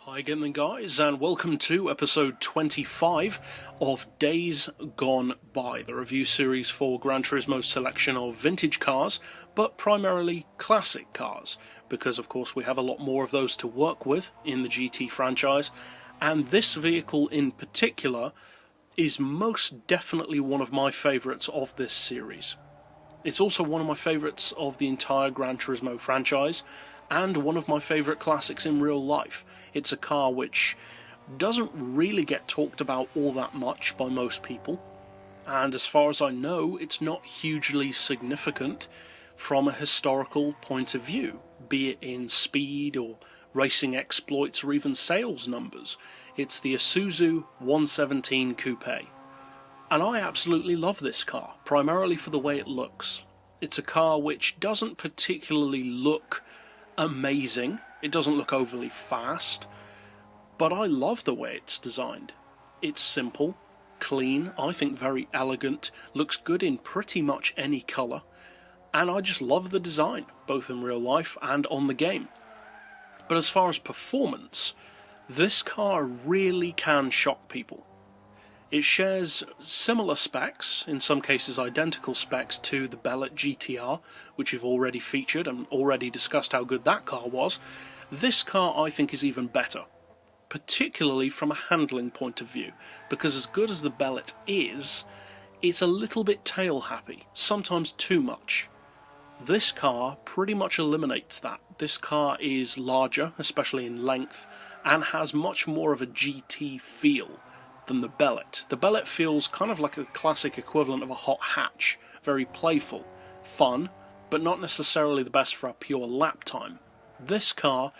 Hi again then guys, and welcome to episode 25 of Days Gone By, the review series for Gran Turismo's selection of vintage cars, but primarily classic cars, because of course we have a lot more of those to work with in the GT franchise, and this vehicle in particular is most definitely one of my favourites of this series. It's also one of my favourites of the entire Gran Turismo franchise, and one of my favourite classics in real life. It's a car which doesn't really get talked about all that much by most people, and as far as I know, it's not hugely significant from a historical point of view, be it in speed or racing exploits or even sales numbers. It's the Isuzu 117 Coupe, and I absolutely love this car, primarily for the way it looks. It's a car which doesn't particularly look amazing, it doesn't look overly fast, but I love the way it's designed. It's simple, clean, I think very elegant, looks good in pretty much any colour, and I just love the design, both in real life and on the game. But as far as performance, this car really can shock people. It shares similar specs, in some cases identical specs, to the Bellet GTR, which we've already featured and already discussed how good that car was. This car I think is even better, particularly from a handling point of view, because as good as the Bellet is, it's a little bit tail happy, sometimes too much. This car pretty much eliminates that. This car is larger, especially in length, and has much more of a GT feel than the Bellet. The Bellet feels kind of like a classic equivalent of a hot hatch, very playful, fun, but not necessarily the best for a pure lap time. This car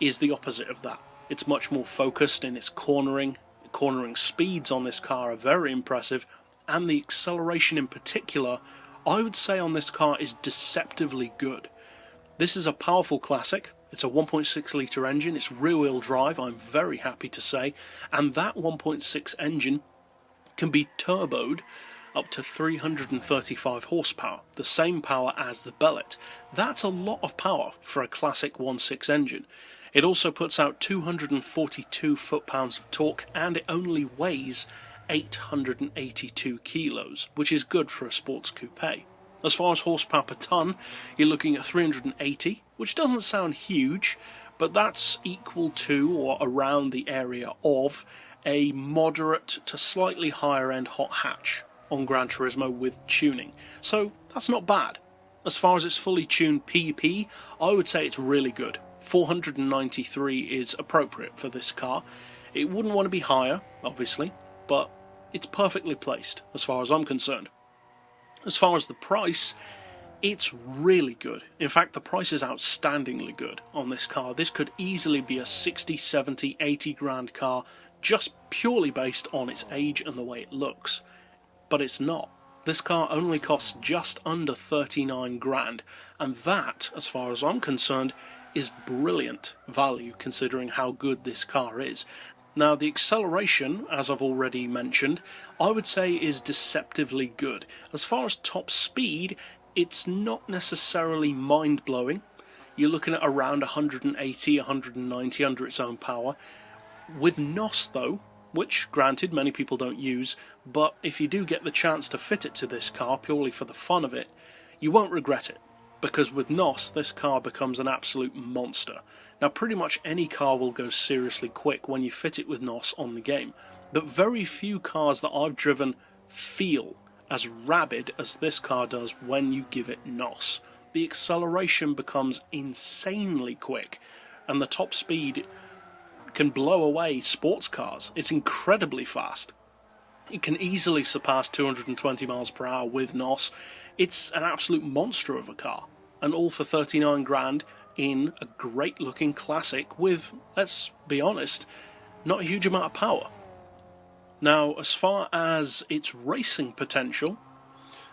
is the opposite of that. It's much more focused in its cornering. Cornering speeds on this car are very impressive, and the acceleration in particular, I would say on this car is deceptively good. This is a powerful classic. It's a 1.6 litre engine, it's rear-wheel drive, I'm very happy to say, and that 1.6 engine can be turboed up to 335 horsepower, the same power as the Bellet. That's a lot of power for a classic 1.6 engine. It also puts out 242 foot-pounds of torque, and it only weighs 882 kilos, which is good for a sports coupe. As far as horsepower per tonne, you're looking at 380, which doesn't sound huge, but that's equal to or around the area of a moderate to slightly higher end hot hatch on Gran Turismo with tuning. So that's not bad. As far as its fully tuned PP, I would say it's really good. 493 is appropriate for this car. It wouldn't want to be higher, obviously, but it's perfectly placed as far as I'm concerned. As far as the price, it's really good. In fact, the price is outstandingly good on this car. This could easily be a 60, 70, 80 grand car just purely based on its age and the way it looks. But it's not. This car only costs just under 39 grand, and that, as far as I'm concerned, is brilliant value considering how good this car is. Now, the acceleration, as I've already mentioned, I would say is deceptively good. As far as top speed, it's not necessarily mind-blowing. You're looking at around 180, 190 under its own power. With NOS though, which granted many people don't use, but if you do get the chance to fit it to this car purely for the fun of it, you won't regret it. Because with NOS, this car becomes an absolute monster. Now, pretty much any car will go seriously quick when you fit it with NOS on the game, but very few cars that I've driven feel as rabid as this car does when you give it NOS. The acceleration becomes insanely quick, and the top speed can blow away sports cars. It's incredibly fast. It can easily surpass 220 miles per hour with NOS. It's an absolute monster of a car, and all for 39 grand in a great looking classic with, let's be honest, not a huge amount of power. Now, as far as its racing potential,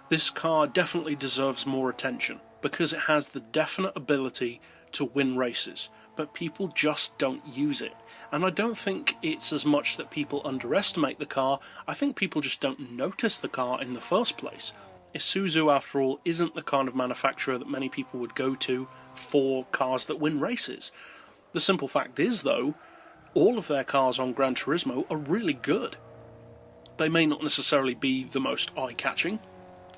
this car definitely deserves more attention because it has the definite ability to win races, but people just don't use it. And I don't think it's as much that people underestimate the car, I think people just don't notice the car in the first place. Isuzu, after all, isn't the kind of manufacturer that many people would go to for cars that win races. The simple fact is, though, all of their cars on Gran Turismo are really good. They may not necessarily be the most eye-catching,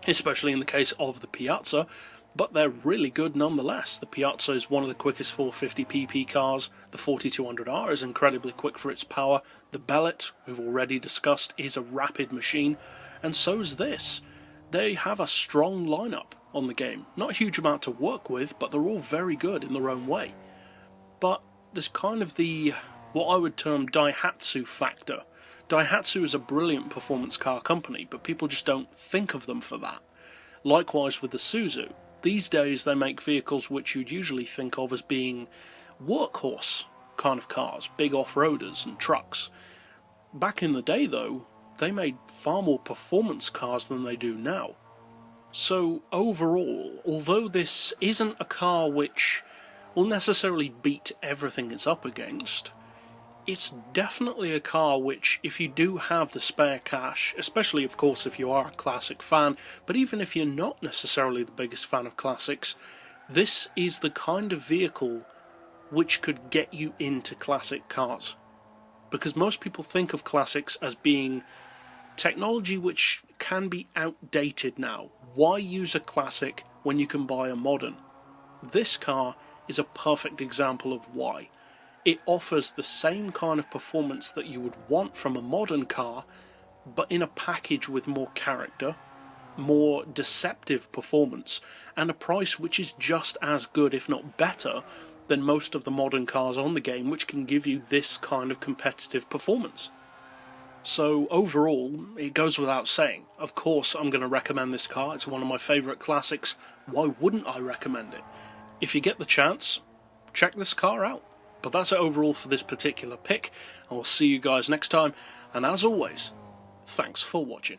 especially in the case of the Piazza, but they're really good nonetheless. The Piazza is one of the quickest 450pp cars, the 4200R is incredibly quick for its power, the Bellet, we've already discussed, is a rapid machine, and so's this. They have a strong lineup on the game. Not a huge amount to work with, but they're all very good in their own way. But there's kind of the, what I would term, Daihatsu factor. Daihatsu is a brilliant performance car company, but people just don't think of them for that. Likewise with the Isuzu. These days they make vehicles which you'd usually think of as being workhorse kind of cars, big off-roaders and trucks. Back in the day though, they made far more performance cars than they do now. So overall, although this isn't a car which will necessarily beat everything it's up against, it's definitely a car which, if you do have the spare cash, especially of course if you are a classic fan, but even if you're not necessarily the biggest fan of classics, this is the kind of vehicle which could get you into classic cars. Because most people think of classics as being technology which can be outdated now. Why use a classic when you can buy a modern? This car is a perfect example of why. It offers the same kind of performance that you would want from a modern car, but in a package with more character, more deceptive performance, and a price which is just as good, if not better, than most of the modern cars on the game, which can give you this kind of competitive performance. So overall, it goes without saying. Of course I'm going to recommend this car, it's one of my favourite classics. Why wouldn't I recommend it? If you get the chance, check this car out. But that's it overall for this particular pick, and we'll see you guys next time, and as always, thanks for watching.